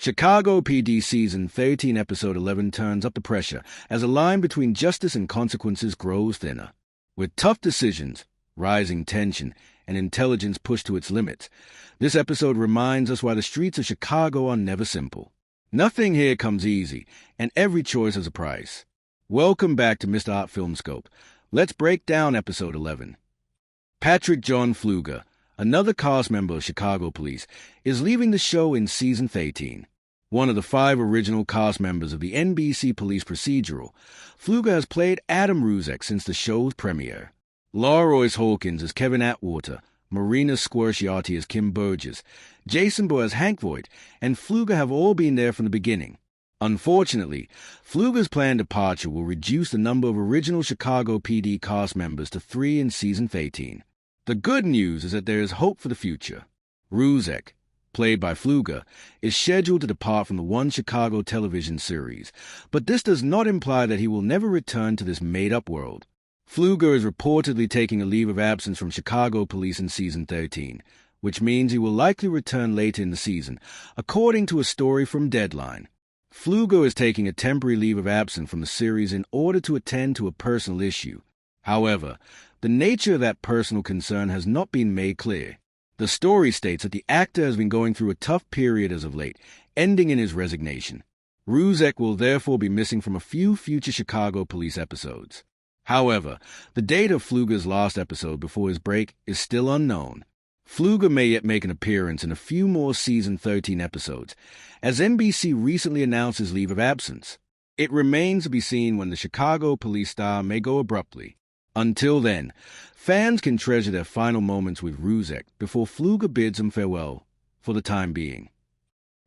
Chicago PD Season 13 Episode 11 turns up the pressure as the line between justice and consequences grows thinner. With tough decisions, rising tension, and intelligence pushed to its limits, this episode reminds us why the streets of Chicago are never simple. Nothing here comes easy, and every choice has a price. Welcome back to Mr. Art Film Scope. Let's break down Episode 11. Patrick John Flueger, another cast member of Chicago Police, is leaving the show in Season 13. One of the 5 original cast members of the NBC police procedural, Flueger has played Adam Ruzek since the show's premiere. LaRoyce Hawkins as Kevin Atwater, Marina Squerciati as Kim Burgess, Jason Bourne as Hank Voight, and Flueger have all been there from the beginning. Unfortunately, Flueger's planned departure will reduce the number of original Chicago PD cast members to 3 in Season 13. The good news is that there is hope for the future. Ruzek, played by Flueger, is scheduled to depart from the One Chicago television series, but this does not imply that he will never return to this made-up world. Flueger is reportedly taking a leave of absence from Chicago Police in Season 13, which means he will likely return later in the season, according to a story from Deadline. Flueger is taking a temporary leave of absence from the series in order to attend to a personal issue. However, the nature of that personal concern has not been made clear. The story states that the actor has been going through a tough period as of late, ending in his resignation. Ruzek will therefore be missing from a few future Chicago Police episodes. However, the date of Flueger's last episode before his break is still unknown. Flueger may yet make an appearance in a few more Season 13 episodes, as NBC recently announced his leave of absence. It remains to be seen when the Chicago Police star may go abruptly. Until then, fans can treasure their final moments with Ruzek before Flueger bids him farewell, for the time being.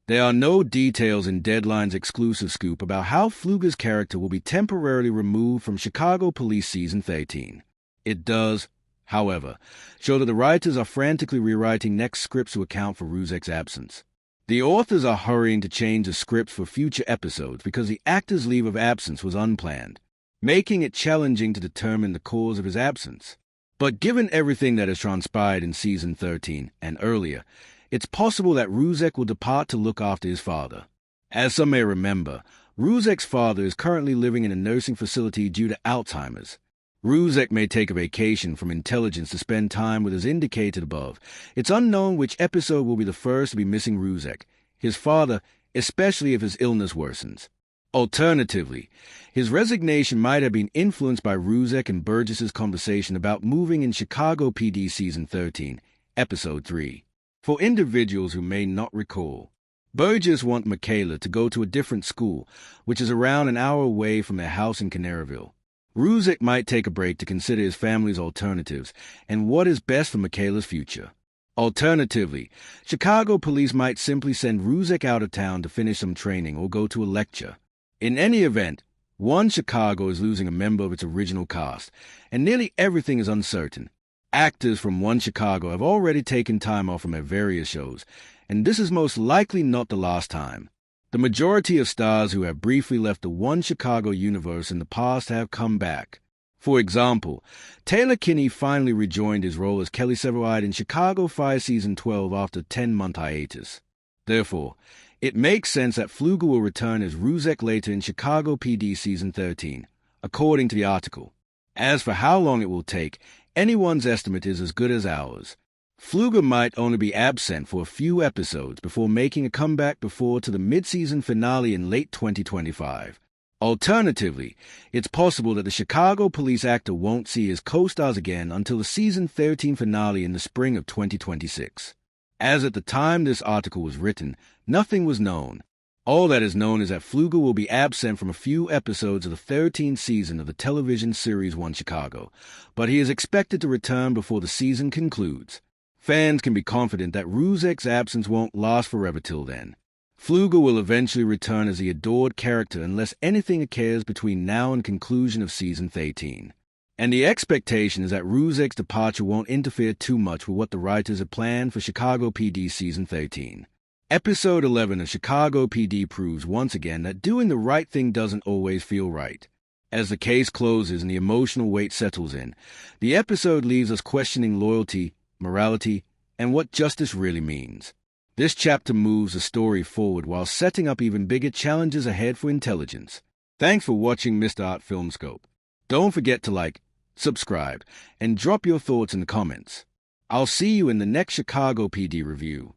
There are no details in Deadline's exclusive scoop about how Flueger's character will be temporarily removed from Chicago Police Season 13. It does, however, show that the writers are frantically rewriting next scripts to account for Ruzek's absence. The authors are hurrying to change the scripts for future episodes because the actor's leave of absence was unplanned, making it challenging to determine the cause of his absence. But given everything that has transpired in Season 13 and earlier, it's possible that Ruzek will depart to look after his father. As some may remember, Ruzek's father is currently living in a nursing facility due to Alzheimer's. Ruzek may take a vacation from intelligence to spend time with as indicated above. It's unknown which episode will be the first to be missing Ruzek, his father, especially if his illness worsens. Alternatively, his resignation might have been influenced by Ruzek and Burgess's conversation about moving in Chicago PD Season 13, Episode 3. For individuals who may not recall, Burgess wants Michaela to go to a different school, which is around an hour away from their house in Canaryville. Ruzek might take a break to consider his family's alternatives and what is best for Michaela's future. Alternatively, Chicago Police might simply send Ruzek out of town to finish some training or go to a lecture. In any event, One Chicago is losing a member of its original cast, and nearly everything is uncertain. Actors from One Chicago have already taken time off from their various shows, and this is most likely not the last time. The majority of stars who have briefly left the One Chicago universe in the past have come back. For example, Taylor Kinney finally rejoined his role as Kelly Severide in Chicago Fire Season 12 after a 10-month hiatus. Therefore, it makes sense that Flueger will return as Ruzek later in Chicago PD Season 13, according to the article. As for how long it will take, anyone's estimate is as good as ours. Flueger might only be absent for a few episodes before making a comeback to the mid-season finale in late 2025. Alternatively, it's possible that the Chicago Police actor won't see his co-stars again until the Season 13 finale in the spring of 2026. As at the time this article was written, nothing was known. All that is known is that Flueger will be absent from a few episodes of the 13th season of the television series One Chicago, but he is expected to return before the season concludes. Fans can be confident that Ruzek's absence won't last forever till then. Flueger will eventually return as the adored character unless anything occurs between now and conclusion of Season 13. And the expectation is that Ruzek's departure won't interfere too much with what the writers have planned for Chicago PD Season 13. Episode 11 of Chicago PD proves once again that doing the right thing doesn't always feel right. As the case closes and the emotional weight settles in, the episode leaves us questioning loyalty, morality, and what justice really means. This chapter moves the story forward while setting up even bigger challenges ahead for intelligence. Thanks for watching Mr. Art Filmscope. Don't forget to like, subscribe, and drop your thoughts in the comments. I'll see you in the next Chicago PD review.